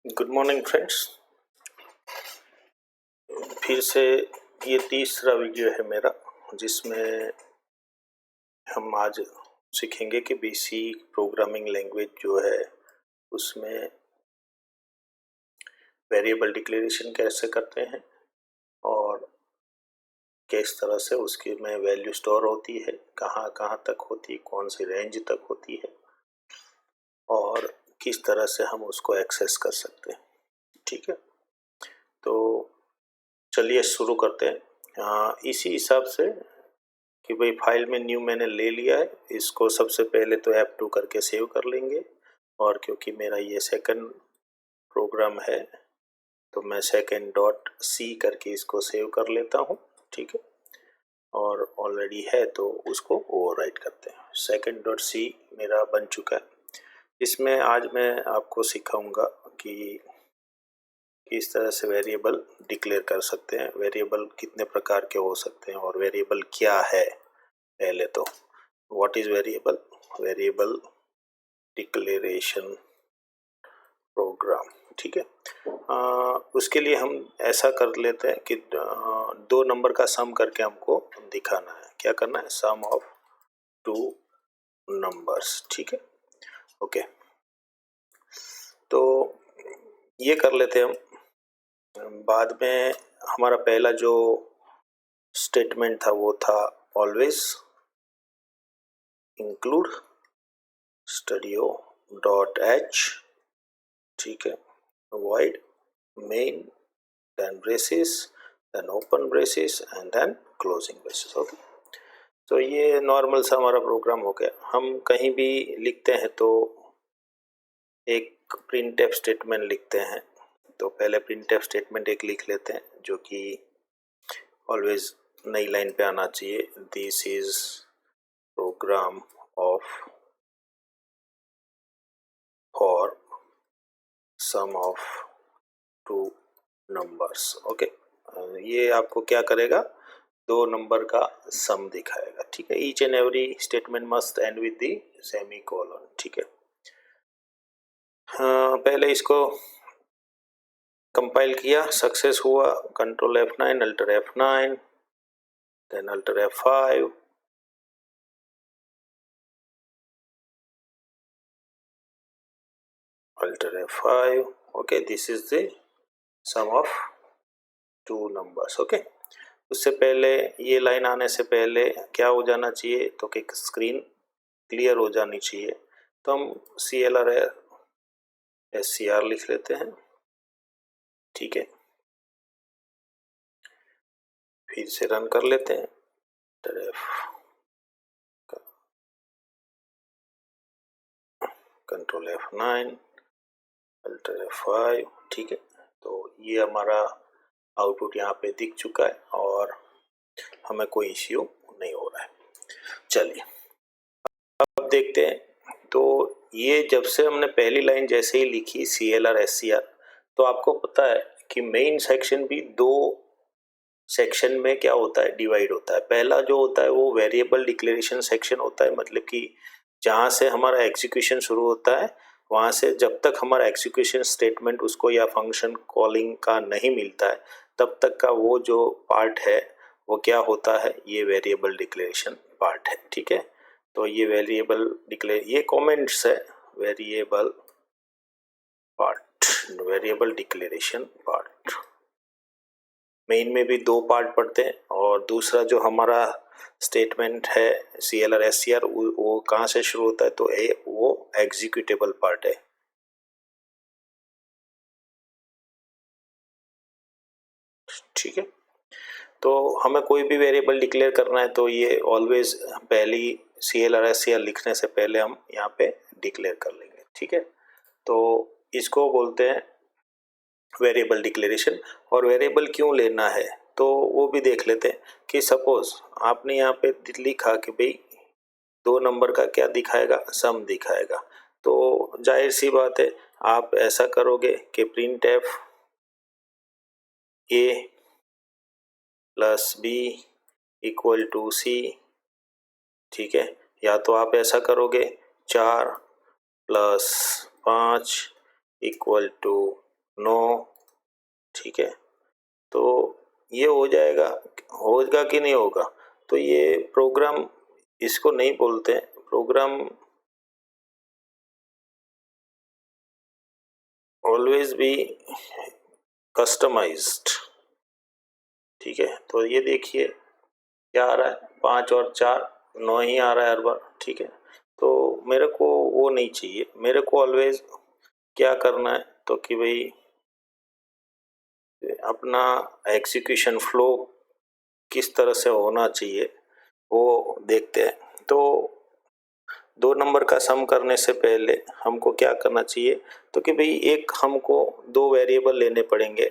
Good morning friends. फिर से ये तीसरा वीडियो है मेरा, जिसमें हम आज सीखेंगे कि बेसिक प्रोग्रामिंग लैंग्वेज जो है उसमें वेरिएबल डिक्लेरेशन कैसे करते हैं और किस तरह से उसकी में वैल्यू स्टोर होती है, कहाँ कहाँ तक होती है, कौन सी रेंज तक होती है और किस तरह से हम उसको एक्सेस कर सकते हैं। ठीक है, तो चलिए शुरू करते हैं। इसी हिसाब से कि भाई फाइल में न्यू मैंने ले लिया है, इसको सबसे पहले तो F2 करके सेव कर लेंगे। और क्योंकि मेरा ये सेकंड प्रोग्राम है तो मैं सेकंड डॉट सी करके इसको सेव कर लेता हूँ। ठीक है, और ऑलरेडी है तो उसको ओवरराइट करते हैं। सेकंड डॉट सी मेरा बन चुका है। इसमें आज मैं आपको सिखाऊंगा कि किस तरह से वेरिएबल डिक्लेयर कर सकते हैं, वेरिएबल कितने प्रकार के हो सकते हैं और वेरिएबल क्या है। पहले तो what is variable, variable declaration program. ठीक है, उसके लिए हम ऐसा कर लेते हैं कि दो नंबर का सम करके हमको दिखाना है। क्या करना है? सम ऑफ टू नंबर्स। ठीक है, ओके, तो ये कर लेते हैं हम। बाद में हमारा पहला जो स्टेटमेंट था वो था always include studio dot H. ठीक है, void main then braces then open braces and then closing braces। Okay, तो ये नॉर्मल सा हमारा प्रोग्राम हो गया। हम कहीं भी लिखते हैं तो एक प्रिंटफ स्टेटमेंट लिखते हैं, तो पहले प्रिंटफ स्टेटमेंट एक लिख लेते हैं जो कि ऑलवेज नई लाइन पे आना चाहिए। This is program of for sum of two numbers. Okay, ये आपको क्या करेगा? दो नंबर का सम दिखाएगा। ठीक है, each and every statement must end with the semicolon. ठीक है, पहले इसको कंपाइल किया, सक्सेस हुआ, control F9, alter F9, then alter F5, alter F5। Okay, this is the sum of two numbers. Okay, उससे पहले ये लाइन आने से पहले क्या हो जाना चाहिए? तो कि स्क्रीन क्लियर हो जानी चाहिए। तो हम CLR SCR लिख लेते हैं। ठीक है, फिर से रन कर लेते हैं। Control F9, alter F5। ठीक है, तो ये हमारा आउटपुट यहाँ पे दिख चुका है और हमें कोई इश्यू नहीं हो रहा है। चलिए अब देखते हैं। तो ये जब से हमने पहली लाइन जैसे ही लिखी CLR SCR, तो आपको पता है कि मेन सेक्शन भी दो सेक्शन में क्या होता है? डिवाइड होता है। पहला जो होता है वो वेरिएबल डिक्लेरेशन सेक्शन होता है, मतलब कि जहाँ से हमारा एग्जीक्यूशन शुरू होता है, वहाँ से जब तक हमारा एग्जीक्यूशन स्टेटमेंट उसको या फंक्शन कॉलिंग का नहीं मिलता है तब तक का वो जो पार्ट है वो क्या होता है? ये वेरिएबल डिक्लेरेशन पार्ट है। ठीक है, तो ये वेरिएबल डिक्लेयर, ये कमेंट्स है, variable part, variable declaration part. Main में भी दो पार्ट पढ़ते हैं और दूसरा जो हमारा स्टेटमेंट है CLR SCR वो कहाँ से शुरू होता है? तो वो एग्जीक्यूटेबल पार्ट है। ठीक है, तो हमें कोई भी वेरिएबल डिक्लेयर करना है तो ये ऑलवेज पहली CLR SCR लिखने से पहले हम यहाँ पे डिक्लेयर कर लेंगे। ठीक है, तो इसको बोलते हैं वेरिएबल डिक्लेरेशन। और वेरिएबल क्यों लेना है तो वो भी देख लेते हैं कि सपोज आपने यहाँ पे लिखा कि भाई दो नंबर का क्या दिखाएगा? सम दिखाएगा। तो जाहिर सी बात है आप ऐसा करोगे कि print f A plus B equal to C। ठीक है, या तो आप ऐसा करोगे 4 प्लस 5 इक्वल टू नो, ठीक है। तो ये हो जाएगा, होगा कि नहीं होगा? तो ये प्रोग्राम, इसको नहीं बोलते हैं प्रोग्राम, ऑलवेज बी कस्टमाइज्ड, ठीक है। तो ये देखिए क्या आ रहा है, 5 और 4 9 ही आ रहा है हर बार, ठीक है। तो मेरे को वो नहीं चाहिए, मेरे को ऑलवेज क्या करना है, तो कि भाई अपना एग्जीक्यूशन फ्लो किस तरह से होना चाहिए वो देखते हैं। तो 2 नंबर का सम करने से पहले हमको क्या करना चाहिए, तो कि भाई एक हमको 2 वेरिएबल लेने पड़ेंगे।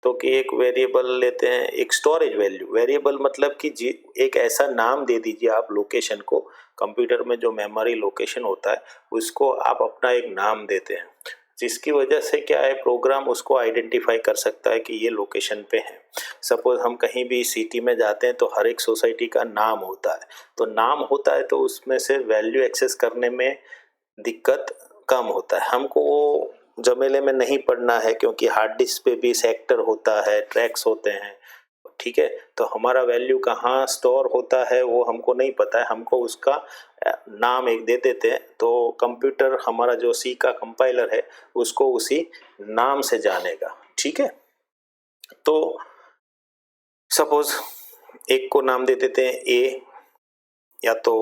तो कि एक वेरिएबल लेते हैं, एक स्टोरेज वैल्यू, वेरिएबल मतलब कि जी एक ऐसा नाम दे दीजिए आप लोकेशन को, कंप्यूटर में जो मेमोरी लोकेशन होता है उसको आप अपना एक नाम देते हैं, जिसकी वजह से क्या है, प्रोग्राम उसको आइडेंटिफाई कर सकता है कि ये लोकेशन पे है। सपोज हम कहीं भी सिटी में जाते हैं तो हर एक सोसाइटी का नाम होता है, तो नाम होता है तो उसमें से वैल्यू एक्सेस करने में दिक्कत कम होता है, हमको वो जमेले में नहीं पड़ना है, क्योंकि हार्ड डिस्क पे भी सेक्टर होता है, ट्रैक्स होते हैं, ठीक है। तो हमारा वैल्यू कहाँ स्टोर होता है वो हमको नहीं पता है, हमको उसका नाम एक दे देते हैं, तो कंप्यूटर हमारा जो सी का कंपाइलर है उसको उसी नाम से जानेगा, ठीक है। तो सपोज एक को नाम दे देते हैं ए, या तो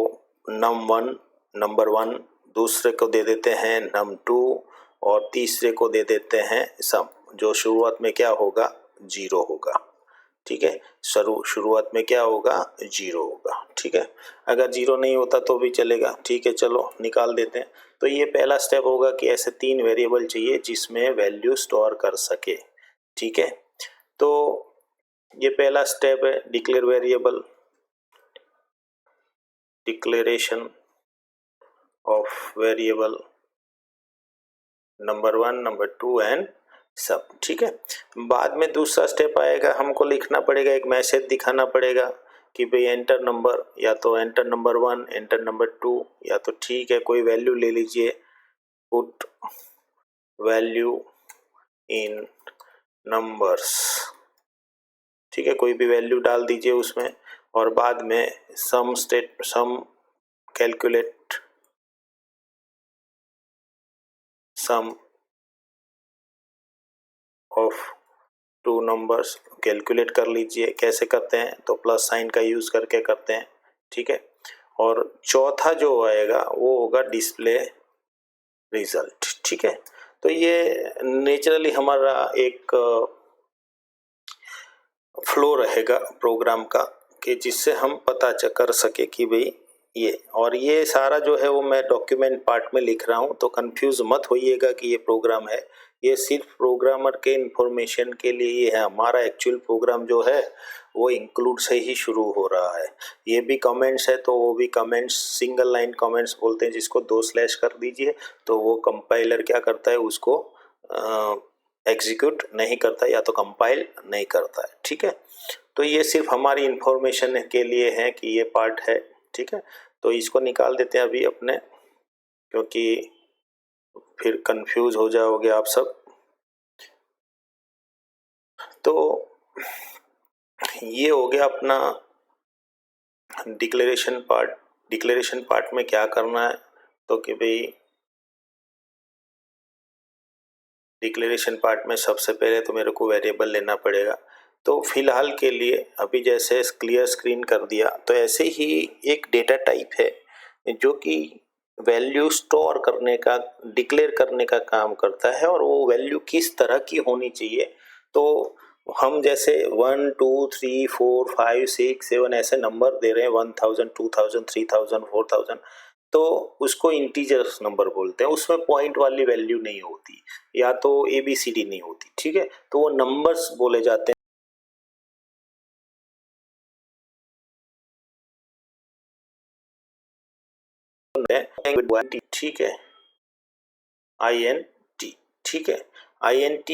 नंबर 1, दूसरे को दे देते हैं num2, और तीसरे को दे देते हैं सम, जो शुरुआत में क्या होगा, 0 होगा, ठीक है। शुरुआत में क्या होगा, 0 होगा, ठीक है। अगर 0 नहीं होता तो भी चलेगा, ठीक है, चलो निकाल देते हैं। तो ये पहला स्टेप होगा कि ऐसे 3 वेरिएबल चाहिए जिसमें वैल्यू स्टोर कर सके, ठीक है। तो ये पहला स्टेप है, declare variable, declaration of variable number 1, number 2 and सब, ठीक है। बाद में दूसरा स्टेप आएगा, हमको लिखना पड़ेगा, एक मैसेज दिखाना पड़ेगा कि भाई एंटर नंबर, या तो एंटर नंबर 1, एंटर नंबर 2, या तो ठीक है कोई वैल्यू ले लीजिए, पुट वैल्यू इन नंबर्स, ठीक है, कोई भी वैल्यू डाल दीजिए उसमें, और बाद में sum calculate sum of 2 numbers calculate कर लीजिए। कैसे करते हैं, तो प्लस साइन का यूज करके करते हैं, ठीक है। और चौथा जो आएगा वो होगा डिस्प्ले रिजल्ट, ठीक है। तो ये नेचुरली हमारा एक फ्लो रहेगा प्रोग्राम का, कि जिससे हम पता कर सके कि भाई ये, और ये सारा जो है वो मैं डॉक्यूमेंट पार्ट में लिख रहा हूँ, तो कंफ्यूज मत होइएगा कि ये प्रोग्राम है, ये सिर्फ प्रोग्रामर के इंफॉर्मेशन के लिए ही है। हमारा एक्चुअल प्रोग्राम जो है वो इंक्लूड से ही शुरू हो रहा है। ये भी कमेंट्स है, तो वो भी कमेंट्स सिंगल लाइन कमेंट्स बोलते हैं, जिसको 2 स्लैश कर दीजिए तो वो कंपाइलर क्या करता है, उसको एग्जीक्यूट नहीं करता, या तो कंपाइल नहीं करता है, ठीक है। तो ये सिर्फ हमारी इंफॉर्मेशन के लिए है कि ये पार्ट है, ठीक है। तो इसको निकाल देते हैं अभी अपने, क्योंकि फिर कंफ्यूज हो जाओगे आप सब। तो ये हो गया अपना डिक्लेरेशन पार्ट। डिक्लेरेशन पार्ट में क्या करना है, तो कि भाई डिक्लेरेशन पार्ट में सबसे पहले तो मेरे को वेरिएबल लेना पड़ेगा। तो फिलहाल के लिए अभी जैसे क्लियर स्क्रीन कर दिया, तो ऐसे ही एक डेटा टाइप है जो कि वैल्यू स्टोर करने का, डिक्लेयर करने का काम करता है, और वो वैल्यू किस तरह की होनी चाहिए। तो हम जैसे 1 2 3 4 5 6 7 ऐसे नंबर दे रहे हैं, 1000 2000 3000 4000, तो उसको इंटीजर्स नंबर बोलते हैं, उसमें पॉइंट वाली वैल्यू नहीं होती, या तो ABCD नहीं होती, ठीक है। तो वो नंबर्स बोले जाते हैं, ठीक है, INT, ठीक है। INT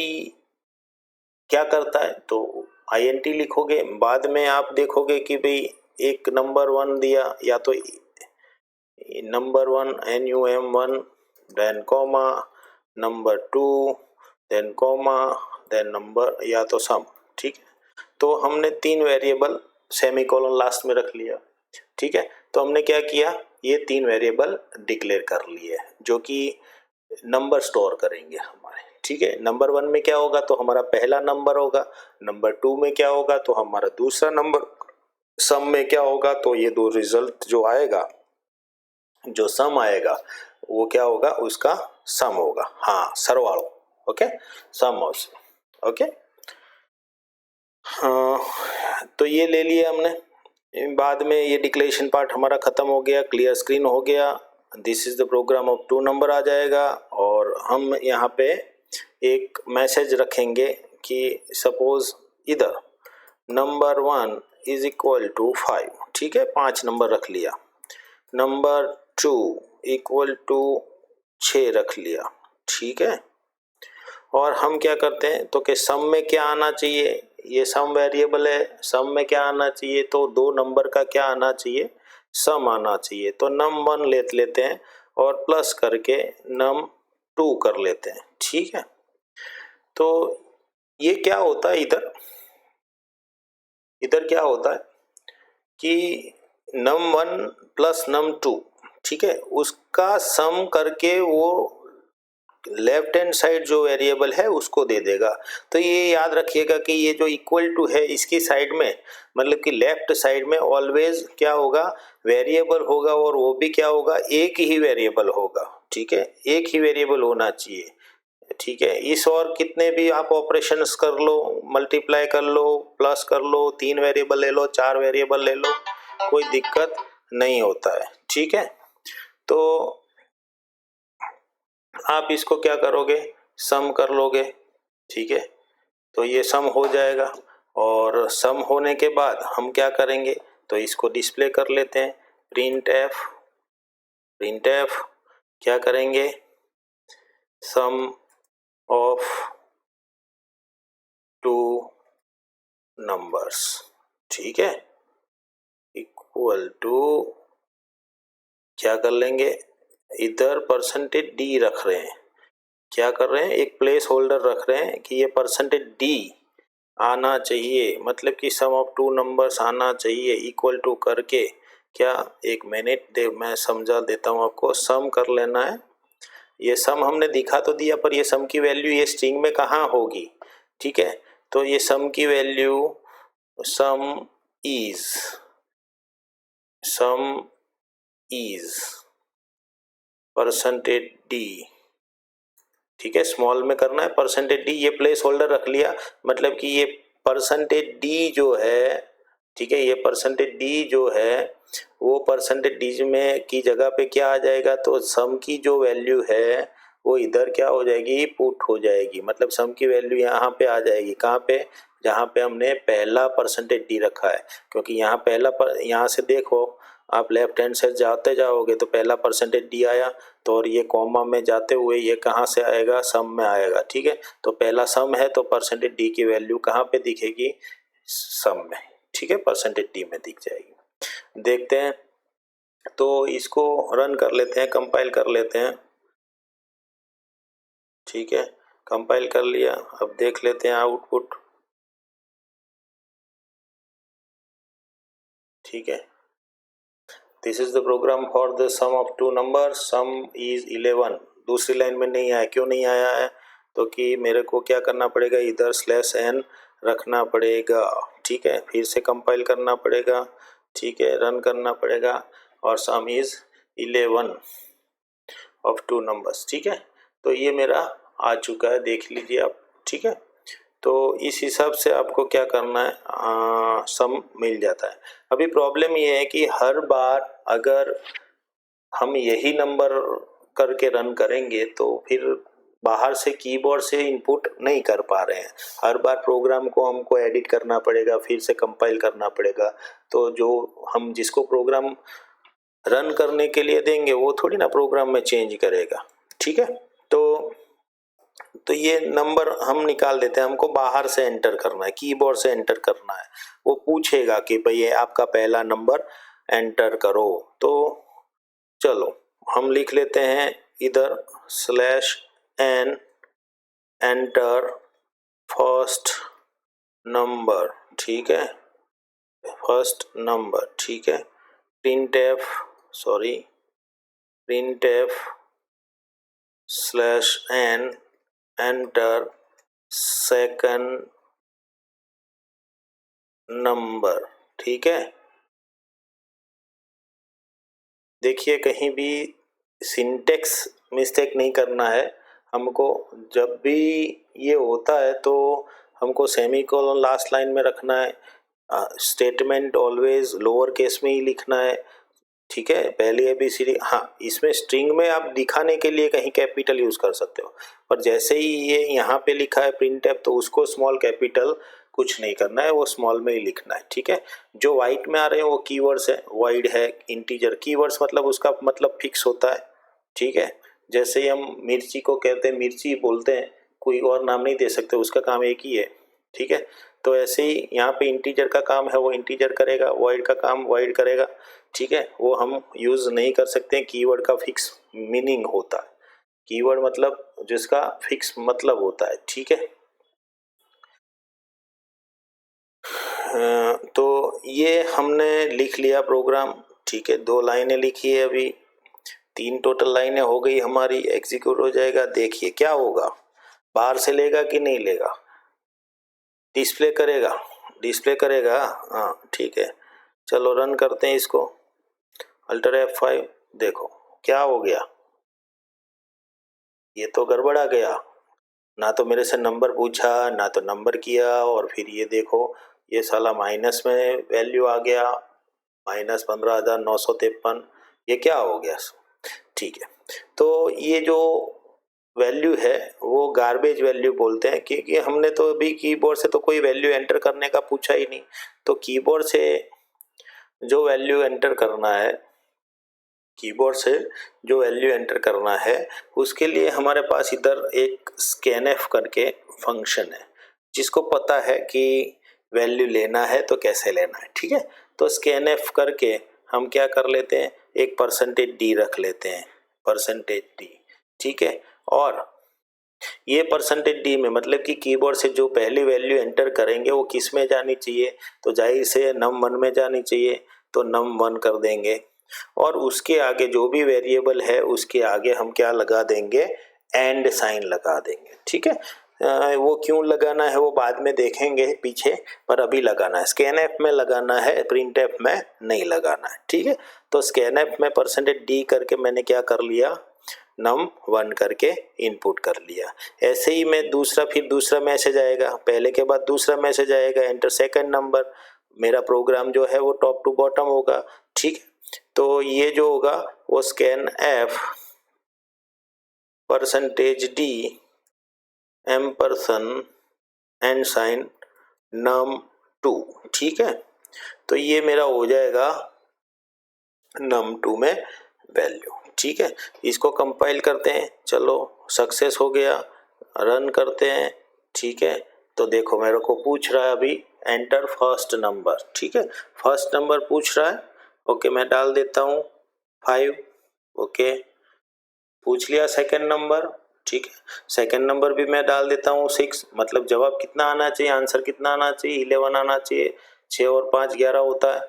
क्या करता है, तो INT लिखोगे, बाद में आप देखोगे कि भाई एक नंबर 1 दिया, या तो number 1 NUM1 then comma number 2, then comma, then number या तो सम। ठीक है, तो हमने 3 वेरिएबल सेमीकोलन लास्ट में रख लिया। ठीक है, तो हमने क्या किया, ये 3 वेरिएबल डिक्लेयर कर लिए जो कि नंबर स्टोर करेंगे हमारे। ठीक है, नंबर 1 में क्या होगा तो हमारा पहला नंबर होगा, नंबर 2 में क्या होगा तो हमारा दूसरा नंबर, सम में क्या होगा तो ये दो रिजल्ट जो आएगा, जो सम आएगा वो क्या होगा, उसका सम होगा। हाँ सरवाड़ो, ओके, सम ऑफ, ओके। हाँ, तो ये ले लिया हमने। बाद में ये डिक्लेरेशन पार्ट हमारा खत्म हो गया, क्लियर स्क्रीन हो गया, this is the program of 2 number आ जाएगा। और हम यहाँ पे एक मैसेज रखेंगे कि सपोज इधर नंबर 1 इज इक्वल टू 5। ठीक है, 5 नंबर रख लिया, नंबर 2 इक्वल टू 6 रख लिया। ठीक है, और हम क्या करते हैं तो कि सम में क्या आना चाहिए, ये सम वेरिएबल है, सम में क्या आना चाहिए तो 2 नंबर का क्या आना चाहिए, सम आना चाहिए। तो num 1 ले लेते हैं और प्लस करके num 2 कर लेते हैं। ठीक है, तो ये क्या होता है, इधर क्या होता है कि num 1 प्लस num 2, ठीक है, उसका सम करके वो लेफ्ट हैंड साइड जो वेरिएबल है उसको दे देगा। तो ये याद रखिएगा कि ये जो इक्वल टू है इसकी साइड में, मतलब कि लेफ्ट साइड में ऑलवेज क्या होगा, वेरिएबल होगा, और वो भी क्या होगा, एक ही वेरिएबल होगा। ठीक है, एक ही वेरिएबल होना चाहिए। ठीक है, इस और कितने भी आप ऑपरेशंस कर लो, मल्टीप्लाई कर लो, प्लस कर लो, 3 वेरिएबल ले लो, 4 वेरिएबल ले लो, कोई दिक्कत नहीं होता है। ठीक है, तो आप इसको क्या करोगे, सम कर लोगे। ठीक है, तो ये सम हो जाएगा, और सम होने के बाद हम क्या करेंगे तो इसको डिस्प्ले कर लेते हैं, प्रिंट एफ क्या करेंगे, सम ऑफ 2 नंबर्स। ठीक है, इक्वल टू क्या कर लेंगे, इधर परसेंटेज डी रख रहे हैं, क्या कर रहे हैं, एक प्लेस होल्डर रख रहे हैं कि ये परसेंटेज डी आना चाहिए, मतलब कि सम ऑफ 2 नंबर्स आना चाहिए, इक्वल टू करके क्या, एक मिनट दे मैं समझा देता हूँ आपको, सम कर लेना है। ये सम हमने दिखा तो दिया, पर ये सम की वैल्यू ये स्ट्रिंग में कहाँ होगी। ठीक है, तो ये सम की value some is percentage d. ठीक है, स्मॉल में करना है, परसेंटेज डी, ये प्लेस होल्डर रख लिया, मतलब कि ये परसेंटेज डी जो है, ठीक है, ये परसेंटेज डी जो है वो परसेंटेज डी में की जगह पे क्या आ जाएगा, तो सम की जो वैल्यू है वो इधर क्या हो जाएगी, पुट हो जाएगी, मतलब सम की वैल्यू यहाँ पे आ जाएगी, कहाँ पे, जहाँ पे हमने पहला परसेंटेज डी रखा है। क्योंकि यहाँ यहाँ से देखो आप लेफ्ट हैंड से जाते जाओगे तो पहला परसेंटेज डी आया, तो और ये कॉमा में जाते हुए ये कहाँ से आएगा, सम में आएगा। ठीक है, तो पहला सम है तो परसेंटेज डी की वैल्यू कहाँ पे दिखेगी, सम में। ठीक है, परसेंटेज डी में दिख जाएगी। देखते हैं, तो इसको रन कर लेते हैं, कंपाइल कर लेते हैं। ठीक है, कंपाइल कर लिया, अब देख लेते हैं आउटपुट। ठीक है, this is the program for the sum of 2 number, sum is 11। दूसरी लाइन में नहीं आया, क्यों नहीं आया है, तो कि मेरे को क्या करना पड़ेगा, इधर /n रखना पड़ेगा। ठीक है, फिर से कंपाइल करना पड़ेगा। ठीक है, रन करना पड़ेगा, और सम इज 11 ऑफ 2 नंबर्स। ठीक है, तो ये मेरा आ चुका है, देख लीजिए आप। ठीक है, तो इस हिसाब से आपको क्या करना है, सम मिल जाता है। अभी प्रॉब्लम ये है कि हर बार अगर हम यही नंबर करके रन करेंगे तो फिर बाहर से कीबोर्ड से इनपुट नहीं कर पा रहे हैं, हर बार प्रोग्राम को हमको एडिट करना पड़ेगा, फिर से कंपाइल करना पड़ेगा। तो जो हम जिसको प्रोग्राम रन करने के लिए देंगे वो थोड़ी ना प्रोग्राम में चेंज करेगा। ठीक है, तो ये नंबर हम निकाल देते हैं, हमको बाहर से एंटर करना है, कीबोर्ड से एंटर करना है। वो पूछेगा कि भाई ये आपका पहला नंबर एंटर करो, तो चलो हम लिख लेते हैं इधर /n एंटर फर्स्ट नंबर, ठीक है, फर्स्ट नंबर, ठीक है, printf /n enter second number, ठीक है। देखिए कहीं भी सिंटेक्स मिस्टेक नहीं करना है हमको। जब भी ये होता है तो हमको सेमीकोलन लास्ट लाइन में रखना है, स्टेटमेंट ऑलवेज लोअर केस में ही लिखना है, ठीक है, पहली ABCD। हाँ, इसमें स्ट्रिंग में आप दिखाने के लिए कहीं कैपिटल यूज कर सकते हो, पर जैसे ही ये यहाँ पे लिखा है प्रिंटफ तो उसको स्मॉल कैपिटल कुछ नहीं करना है, वो स्मॉल में ही लिखना है, ठीक है। जो वाइट में आ रहे हैं वो कीवर्ड्स है, वॉइड है, इंटीजर। कीवर्ड्स मतलब उसका मतलब फिक्स होता है, ठीक है। जैसे ही हम मिर्ची को कहते हैं मिर्ची बोलते हैं, कोई और नाम नहीं दे सकते, उसका काम एक ही है, ठीक है। तो ऐसे ही यहाँ पे इंटीजर का काम है वो इंटीजर करेगा, वॉइड का काम वॉइड करेगा, ठीक है। वो हम यूज नहीं कर सकते हैं, कीवर्ड का फिक्स मीनिंग होता है, कीवर्ड मतलब जिसका फिक्स मतलब होता है, ठीक है। तो ये हमने लिख लिया प्रोग्राम, ठीक है, 2 लाइनें लिखी है, अभी 3 टोटल लाइनें हो गई हमारी, एग्जीक्यूट हो जाएगा। देखिए क्या होगा, बाहर से लेगा कि नहीं लेगा, डिस्प्ले करेगा, डिस्प्ले करेगा, हाँ ठीक है। चलो रन करते हैं इसको, अल्टर F5, देखो क्या हो गया, ये तो गड़बड़ा गया, ना तो मेरे से नंबर पूछा ना तो नंबर किया, और फिर ये देखो ये साला माइनस में वैल्यू आ गया, -15,953। ये क्या हो गया, ठीक है। तो ये जो वैल्यू है वो गार्बेज वैल्यू बोलते हैं, क्योंकि हमने तो अभी कीबोर्ड से तो कोई वैल्यू एंटर करने का पूछा ही नहीं। तो कीबोर्ड से जो वैल्यू एंटर करना है, कीबोर्ड से जो वैल्यू एंटर करना है उसके लिए हमारे पास इधर एक scanf करके फंक्शन है, जिसको पता है कि वैल्यू लेना है तो कैसे लेना है, ठीक है। तो scanf करके हम क्या कर लेते हैं, एक %d रख लेते हैं, %d, ठीक है। और ये %d में मतलब कि कीबोर्ड से जो पहली वैल्यू एंटर करेंगे वो किस में जानी चाहिए, तो जाहिर से num1 में जानी चाहिए, तो num1 कर देंगे। और उसके आगे जो भी वेरिएबल है उसके आगे हम क्या लगा देंगे, एंड साइन लगा देंगे, ठीक है। वो क्यों लगाना है वो बाद में देखेंगे पीछे, पर अभी लगाना है, scanf में लगाना है, printf में नहीं लगाना है, ठीक है। तो scanf में %d करके मैंने क्या कर लिया, num1 करके इनपुट कर लिया। ऐसे ही मैं फिर दूसरा मैसेज आएगा, पहले के बाद दूसरा मैसेज आएगा, एंटर सेकंड नंबर। मेरा प्रोग्राम जो है वो टॉप टू बॉटम होगा, ठीक है। तो ये जो होगा वो scanf %d ampersand sign num2, ठीक है। तो ये मेरा हो जाएगा num2 में वैल्यू, ठीक है। इसको कंपाइल करते हैं, चलो सक्सेस हो गया, रन करते हैं, ठीक है। तो देखो मेरे को पूछ रहा है अभी एंटर फर्स्ट नंबर, ठीक है, फर्स्ट नंबर पूछ रहा है, ओके मैं डाल देता हूँ 5, ओके। पूछ लिया सेकंड नंबर, ठीक है, सेकंड नंबर भी मैं डाल देता हूँ 6, मतलब जवाब कितना आना चाहिए, आंसर कितना आना चाहिए, 11 आना चाहिए, 6 और 5 11 होता है।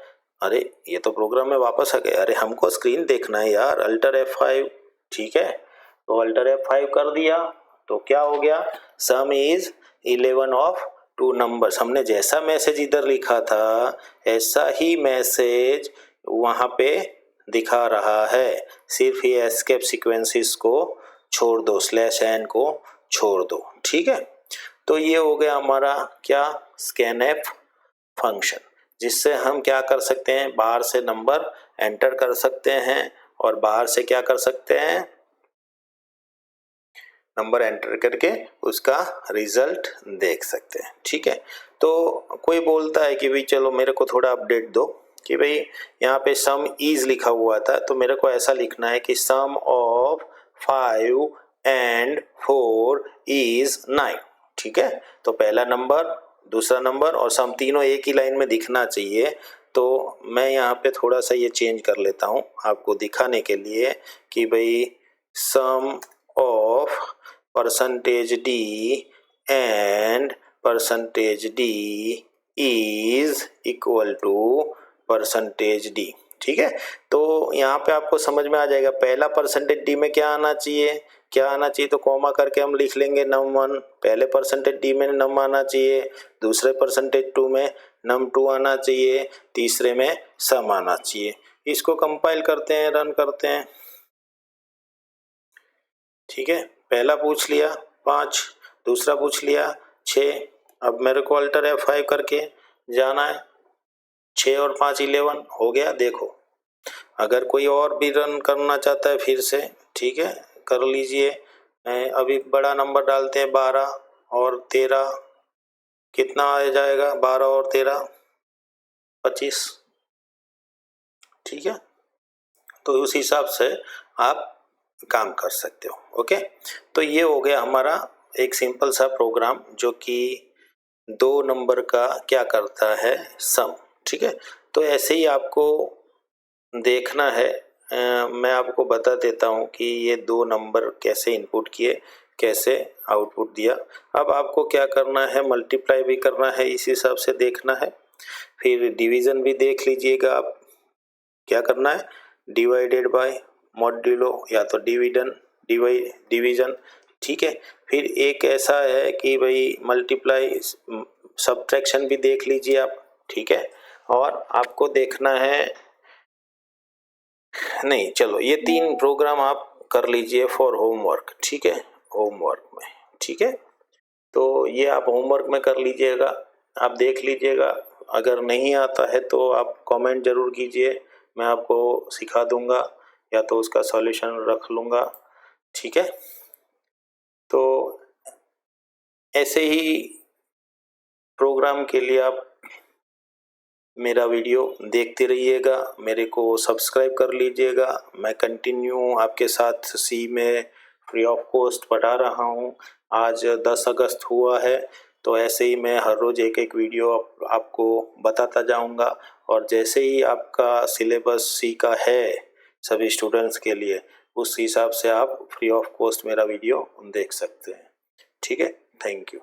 अरे ये तो प्रोग्राम में वापस आ गया, अरे हमको स्क्रीन देखना है यार, अल्टर F5, ठीक है। तो अल्टर F5 कर दिया तो क्या हो गया, सम इज 11 ऑफ 2 नंबर्स। हमने जैसा मैसेज इधर लिखा था ऐसा ही मैसेज वहां पे दिखा रहा है, सिर्फ ये एस्केप सीक्वेंसेस को छोड़ दो, /n को छोड़ दो, ठीक है। तो ये हो गया हमारा क्या, scanf फंक्शन, जिससे हम क्या कर सकते हैं, बाहर से नंबर एंटर कर सकते हैं और बाहर से क्या कर सकते हैं, नंबर एंटर करके उसका रिजल्ट देख सकते हैं, ठीक है। तो कोई बोलता है कि भाई चलो मेरे को थोड़ा अपडेट दो, कि भाई यहाँ पे सम इज लिखा हुआ था तो मेरे को ऐसा लिखना है कि सम ऑफ 5 and 4 is 9, ठीक है। तो पहला नंबर, दूसरा नंबर और सम तीनों एक ही लाइन में दिखना चाहिए। तो मैं यहाँ पे थोड़ा सा ये चेंज कर लेता हूँ आपको दिखाने के लिए कि भाई sum of percentage d and percentage d is equal to percentage d. ठीक है, तो यहाँ पे आपको समझ में आ जाएगा। पहला परसेंटेज डी में क्या आना चाहिए, तो कॉमा करके हम लिख लेंगे num1। पहले परसेंटेज डी में num आना चाहिए, दूसरे परसेंटेज 2 में num2 आना चाहिए, तीसरे में sum आना चाहिए। इसको कंपाइल करते हैं, रन करते हैं। ठीक है, पहला पूछ लिया 5, दूसरा पूछ लिया 6। अब मेरे को अल्टर F5 करके जाना है। 6 और 5 11 हो गया। देखो, अगर कोई और भी रन करना चाहता है फिर से, ठीक है, कर लीजिए। अभी बड़ा नंबर डालते हैं, 12 और 13, कितना आ जाएगा? 12 और 13 25। ठीक है, तो उस हिसाब से आप काम कर सकते हो। ओके, तो ये हो गया हमारा एक सिंपल सा प्रोग्राम जो कि 2 नंबर का क्या करता है, सम। ठीक है, तो ऐसे ही आपको देखना है। मैं आपको बता देता हूँ कि ये 2 नंबर कैसे इनपुट किए, कैसे आउटपुट दिया। अब आपको क्या करना है, मल्टीप्लाई भी करना है, इस हिसाब से देखना है। फिर डिवीज़न भी देख लीजिएगा आप, क्या करना है, डिवाइडेड बाय मॉड्यूलो या तो डिवीज़न। ठीक है, फिर एक ऐसा है कि भाई मल्टीप्लाई सब्ट्रैक्शन भी देख लीजिए आप। ठीक है, और आपको देखना है, नहीं चलो ये 3 प्रोग्राम आप कर लीजिए फॉर होमवर्क। ठीक है, होमवर्क में। ठीक है, तो ये आप होमवर्क में कर लीजिएगा, आप देख लीजिएगा। अगर नहीं आता है तो आप कमेंट ज़रूर कीजिए, मैं आपको सिखा दूंगा या तो उसका सॉल्यूशन रख लूँगा। ठीक है, तो ऐसे ही प्रोग्राम के लिए आप मेरा वीडियो देखते रहिएगा, मेरे को सब्सक्राइब कर लीजिएगा। मैं कंटिन्यू आपके साथ सी में फ्री ऑफ कॉस्ट पढ़ा रहा हूँ। आज 10 अगस्त हुआ है, तो ऐसे ही मैं हर रोज़ एक वीडियो आपको बताता जाऊँगा। और जैसे ही आपका सिलेबस सी का है सभी स्टूडेंट्स के लिए, उस हिसाब से आप फ्री ऑफ कॉस्ट मेरा वीडियो देख सकते हैं। ठीक है, थैंक यू।